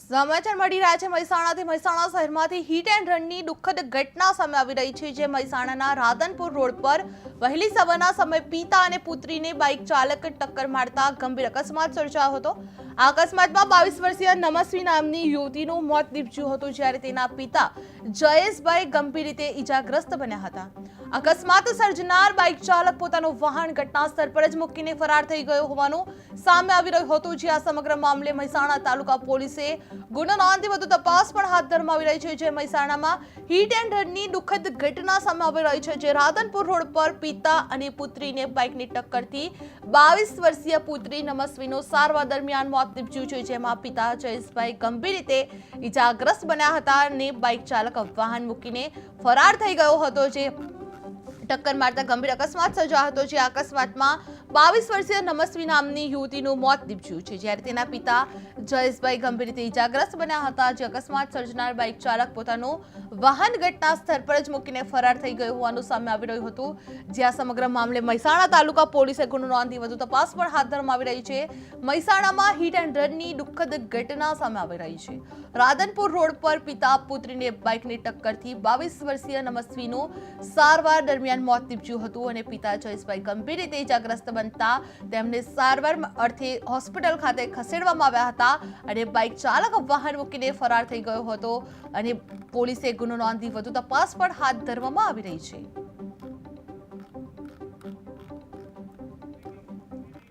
સમાચાર મળી રહ્યા છે મહેસાણા શહેરમાંથી હિટ એન્ડ રનની દુઃખદ ઘટના સામે આવી રહી છે જે મહેસાણાના રાધનપુર રોડ પર વહેલી સવારના સમયે પિતા અને પુત્રીને બાઇક ચાલક ટક્કર મારતા ગંભીર અકસ્માત સર્જાયો હતો। આ અકસ્માતમાં 22 વર્ષીય નમસ્વી નામની યુવતીનું મોત નીપજ્યું હતું જ્યારે તેના પિતા જયેશભાઈ ગંભીર રીતે ઈજાગ્રસ્ત બન્યા હતા। અકસ્માત સર્જનાર બાઇક ચાલક પોતાનું વાહન ઘટના સ્થળ પર જ મૂકીને ફરાર થઈ ગયો હોવાનું સામે આવી રહ્યું હતું। જે આ સમગ્ર મામલે મહેસાણા તાલુકા પોલીસે ગુનો નોંધી વધુ તપાસ પણ હાથ ધરવામાં આવી રહી છે। જે મહેસાણામાં હિટ એન્ડ રનની દુઃખદ ઘટના સામે આવી રહી છે જે રાધનપુર રોડ પર પિતા અને પુત્રીને બાઇકની ટક્કરથી 22 વર્ષીય પુત્રી નમસ્વીનું સારવાર દરમિયાન મોત નીપજ્યું છે। જેમાં પિતા જયેશભાઈ ગંભીર રીતે ઈજાગ્રસ્ત બન્યા હતા અને બાઇક ચાલક વાહન મૂકીને ફરાર થઈ ગયો હતો। જે ટક્કર મારતા ગંભીર અકસ્માત સર્જાયો હતો। જે અકસ્માતમાં 22 વર્ષીય નમસ્વી નામની યુવતીનું મોત નીપજ્યું છે જ્યારે તેના પિતા જયેશભાઈ ગંભીર રીતે ઈજાગ્રસ્ત બન્યા હતા। જે અકસ્માત સર્જનાર બાઇક ચાલક પોતાનું વાહન ઘટના સ્થળ પર જ મૂકીને ફરાર થઈ ગયો હોવાનું સામે આવી રહ્યું હતું। જે આ સમગ્ર મામલે મહેસાણા તાલુકા પોલીસે ગુનો નોંધી વધુ તપાસ પણ હાથ ધરવામાં આવી રહી છે। મહેસાણામાં હિટ એન્ડ રનની દુઃખદ ઘટના સામે આવી રહી છે। રાધનપુર રોડ પર પિતા પુત્રીને બાઇકની ટક્કરથી 22 વર્ષીય નમસ્વીનું સારવાર દરમિયાન મોત નીપજ્યું હતું અને પિતા જયેશભાઈ ગંભીર રીતે ઈજાગ્રસ્ત બનતા તેમને સારવાર અર્થે હોસ્પિટલ ખાતે ખસેડવામાં આવ્યા હતા અને બાઇક ચાલક વાહન મૂકીને ફરાર થઈ ગયો હતો અને પોલીસે ગુનો નોંધી વધુ તપાસ પણ હાથ ધરવામાં આવી રહી છે।